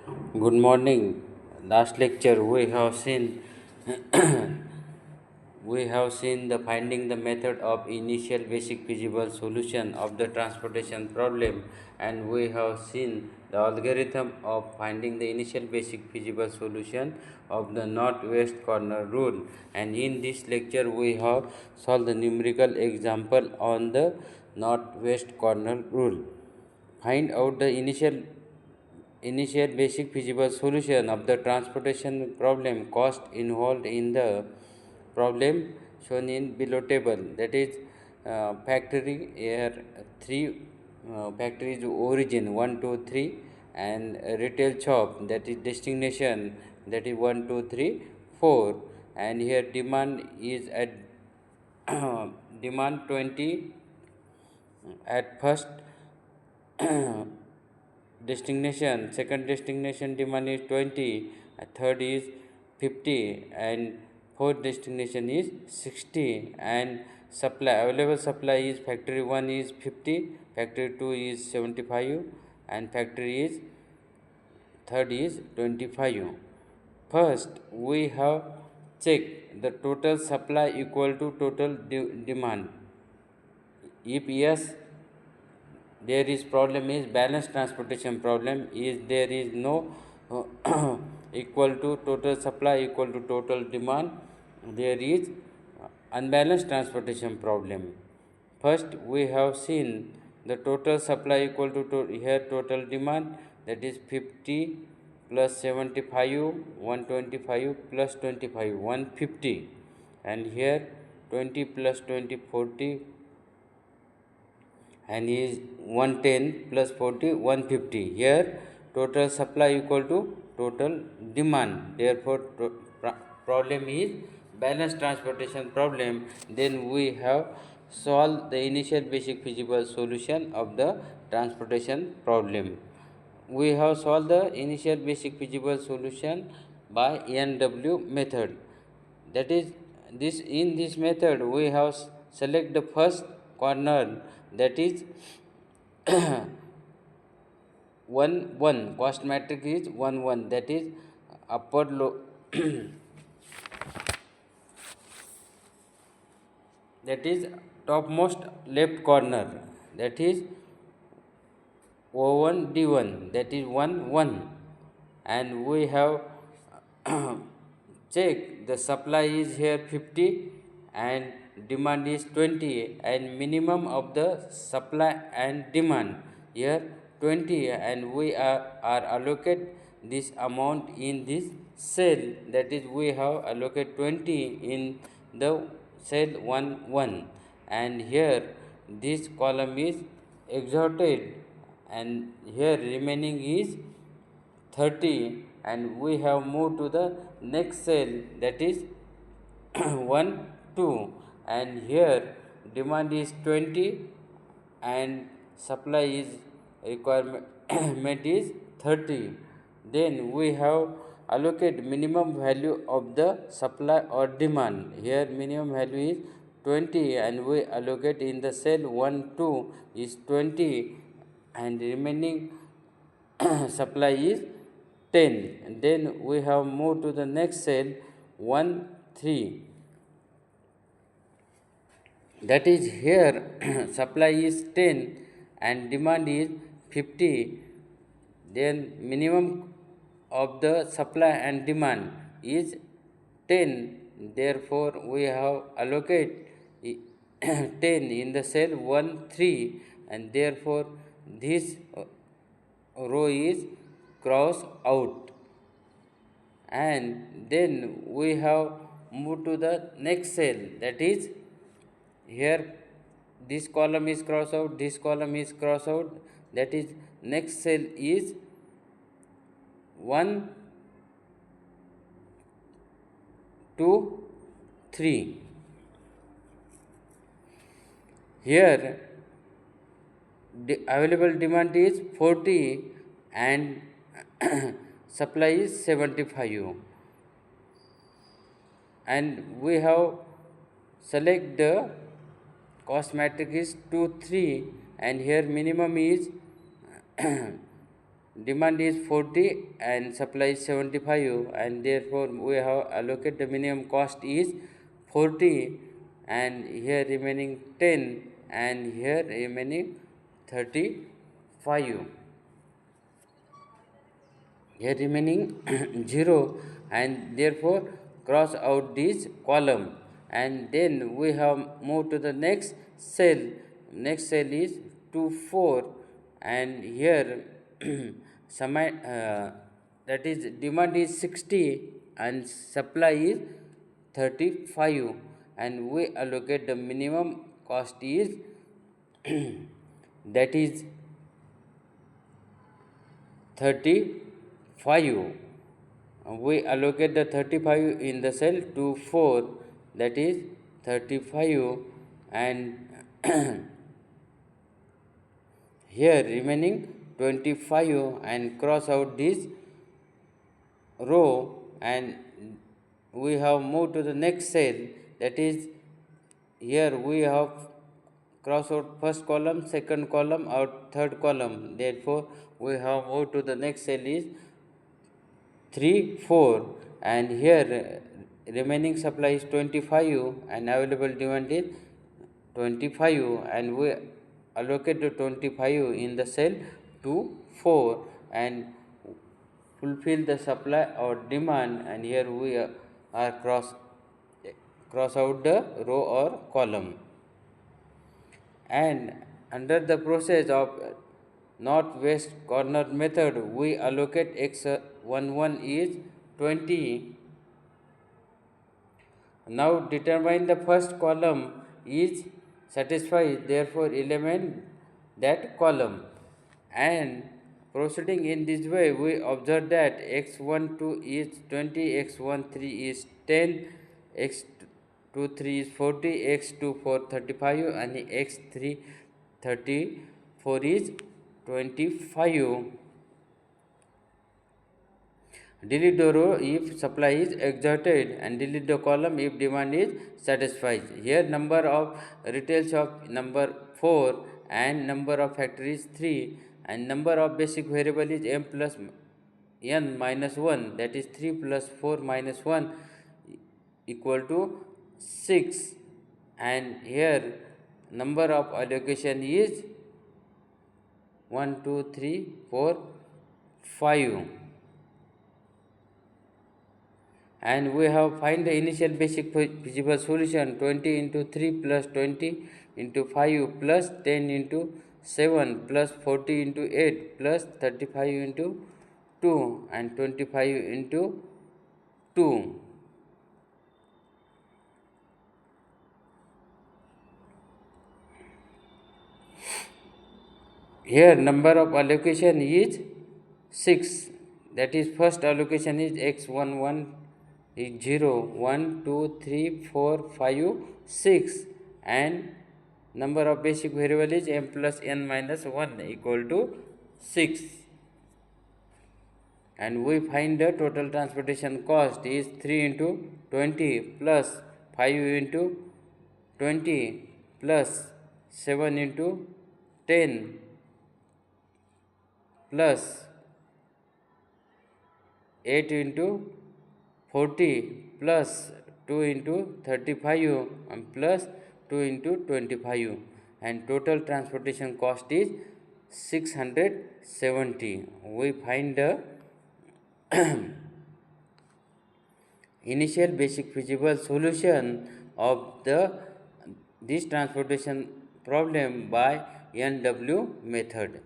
Good morning. Last lecture we have seen the finding the method of initial basic feasible solution of the transportation problem, and we have seen the algorithm of finding the initial basic feasible solution of the northwest corner rule. And in this lecture we have solved the numerical example on the northwest corner rule. Find out the initial basic feasible solution of the transportation problem cost involved in the problem shown in below table, that is factory here three factories origin 1 2 3 and retail shop, that is destination, that is 1 2 3 4, and here demand is at demand 20 at first destination, second destination demand is 20, third is 50, and fourth destination is 60, and supply available supply is factory 1 is 50, factory 2 is 75, and factory is third is 25. First we have checked the total supply equal to total demand. If yes, there is problem is balance transportation problem, is there is no equal to total supply equal to total demand, there is unbalanced transportation problem. First we have seen the total supply equal to, here total demand, that is 50 plus 75 125 plus 25 150, and here 20 plus 20 40, and is 110 plus 40 150. Here total supply equal to total demand, therefore problem is balanced transportation problem. Then we have solved the initial basic feasible solution of the transportation problem. We have solved the initial basic feasible solution by NW method, that is this in this method we have select the first corner, that is 1 1, cost matrix is 1 1, that is upper low that is topmost left corner, that is O1 D1, that is 1 1, and we have check the supply is here 50 and demand is 20, and minimum of the supply and demand here 20, and we are allocate this amount in this cell, that is we have allocate 20 in the cell 1 1, and here this column is exhausted, and here remaining is 30, and we have moved to the next cell, that is 1 2, and here demand is 20 and supply is requirement is 30. Then we have allocate minimum value of the supply or demand, here minimum value is 20, and we allocate in the cell 1 2 is 20, and remaining supply is 10, and then we have moved to the next cell 1 3, that is here supply is 10 and demand is 50, then minimum of the supply and demand is 10, therefore we have allocate 10 in the cell 1 3, and therefore this row is cross out, and then we have moved to the next cell, that is here this column is cross out, this column is cross out, that is next cell is 1 2 3. Here the available demand is 40 and supply is 75, and we have select the cost matrix is 2 3, and here minimum is demand is 40 and supply is 75, and therefore we have allocated the minimum cost is 40, and here remaining 10, and here remaining 35, here remaining 0, and therefore cross out this column, and then we have moved to the next cell. Next cell is 2 4, and here that is demand is 60 and supply is 35, and we allocate the minimum cost is that is 35. We allocate the 35 in the cell to 4, that is 35, and here remaining 25, and cross out this row, and we have moved to the next cell, that is here we have cross out first column, second column, or third column. Therefore we have moved to the next cell is 3 4, and here remaining supply is 25 and available demand is 25, and we allocate the 25 in the cell to 4 and fulfill the supply or demand, and here we are cross out the row or column. And under the process of northwest corner method, we allocate x11 is 20. Now determine the first column is satisfied, therefore eliminate that column. And proceeding in this way, we observe that x12 is 20, x13 is 10, x23 is 40, x24 35, and x3 34 is 25. Delete the row if supply is exhausted, and delete the column if demand is satisfied. Here number of retail shop number 4 and number of factories 3, and number of basic variable is m plus n minus 1, that is 3 plus 4 minus 1 equal to 6, and here number of allocation is 1 2 3 4 5, and we have find the initial basic feasible solution. 20 into 3 plus 20 into 5 plus 10 into 7 plus 40 into 8 plus 35 into 2 and 25 into 2. Here number of allocation is 6, that is first allocation is x11 is 0, 1, 2, 3, 4, 5, 6, and number of basic variable is m plus n minus 1 equal to 6, and we find the total transportation cost is 3 into 20 plus 5 into 20 plus 7 into 10 plus 8 into 40 plus 2 into 35 and plus 2 into 25, and total transportation cost is 670. We find the initial basic feasible solution of this transportation problem by NW method.